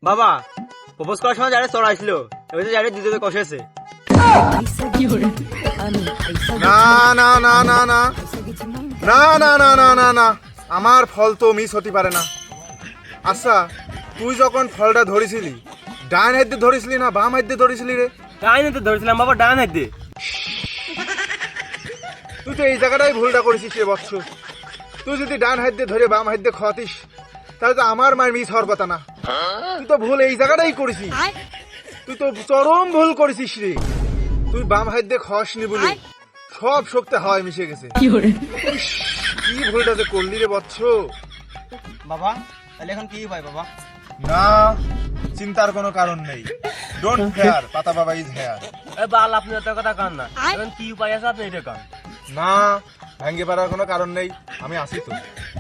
বাবা প্রপোজ করার সময় যারা চড় আসলো এবার যারা দ্বিতীয়তে কষেছে। না না না না না না না না না না না আমার ফল তো মিস হতে পারে না। আচ্ছা তুই যখন ফলটা ধরেছিলি ডান হাত দিয়ে ধরেছিলি না বাম হাত দিয়ে ধরেছিলি রে? ডান হাতে ধরেছিলাম বাবা, ডান হাত দিয়ে। তুই তো এই জায়গাটাই ভুলটা করেছিস রে বৎস। তুই যদি ডান হাত দিয়ে ধরে বাম হাত দিয়ে খাওয়াতিস তাহলে তো আমার মায়ের মিস হওয়ার কথা না। তুই তো ভুল এই জায়গাটাই করেছিস, তুই তো চরম ভুল করেছিস রে। তুই বাম হাত দিয়ে খাওয়াসনি বলে সব শক্তি হাওয়ায় মিশে গেছে। কি ভুলটা যে করলি রে বৎস। বাবা তাহলে এখন কি উপায় বাবা? না চিন্তার কোনো কারণ নেই। ডোন্ট ফেয়ার, পাতা বাবা ইজ হেয়ার। এ বাল আপনি এত কথা কান না, এখন কি উপায় আছে আপনি এটা কান। না ভেঙে পারার কোনো কারণ নেই, আমি আসি তো।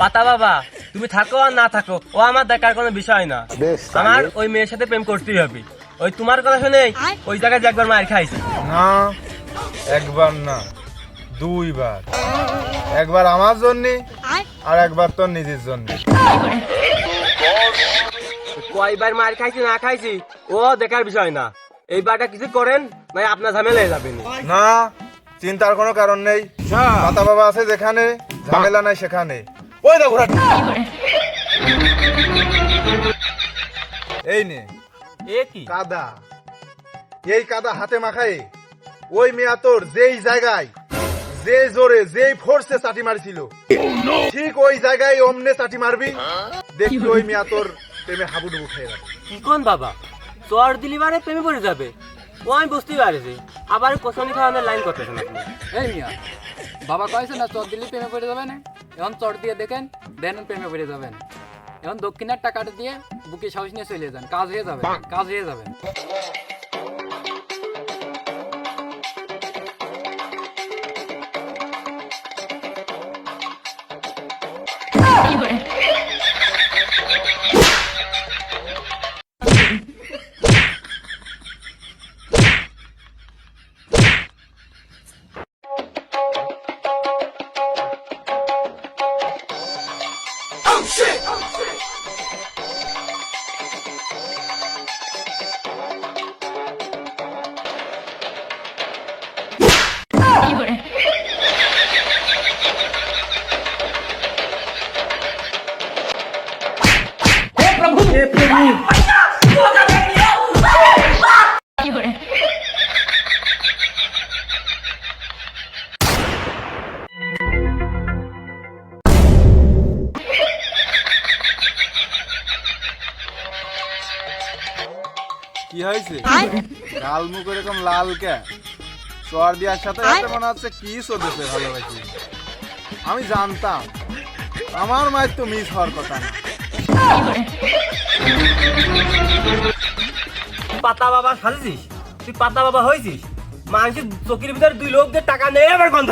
পাতা বাবা তুমি থাকো আর না থাকো ও আমার দেখার কোনো বিষয় না। আমার ওই মেয়ের সাথে প্রেম করতেই হবে। ওই তোমার কথা শুনে ওই জায়গায় যে একবার মার খাইছি। না একবার না দুইবার, একবার আমার জন্য আর একবার তোর নিজের জন্য। কয়বার মার খাইছি না খাইছি ও দেখার বিষয় না। এই বারটা কিছু করেন না আপনার ঝামেলা হয়ে যাবে। না চিন্তার কোনো কারণ নেই, পাতা বাবা আছে যেখানে ঝামেলা নাই সেখানে। ওই দেখো এই নে এ কি কাদা, এই কাদা হাতে মাখায় ওই মেয়া তোর যেই জায়গায় যে জোরে যেই ফোর্সে চাটি মারছিল ঠিক ওই জায়গায় অমনে চাটি মারবি, দেখবি ওই মেয়া তোর প্রেমে হাবুডুবু খেয়ে যাবে। কি কোন বাবা চর দিলি বারে প্রেমে পড়ে যাবে? ও আমি বুঝতেই পারছি, আবার কোশনি খাওয়ানোর লাইন করতেছেন আপনি। এই মিয়া বাবা কয়েছে না চট দিলে প্রেমে পড়ে যাবেন, এখন চট দিয়ে দেখেন দেন প্রেমে পড়ে যাবেন। এখন দক্ষিণের টাকাটা দিয়ে বুকে সাহস নিয়ে চলে যান, কাজ হয়ে যাবে, কাজ হয়ে যাবে। কি হয়েছে গাল মুখ এরকম লাল কে? চর দেওয়ার সাথে সাথে মনে হচ্ছে কি চলতেছে ভালোবাসি। আমি জানতাম আমার মায়ের তো মিস হওয়ার কথা না। পাতা বাবা সাজেছিস, তুই পাতা বাবা হয়েছিস, মানুষের চোখের ভিতরে দুই লোকদের টাকা নেই আবার গন্ধ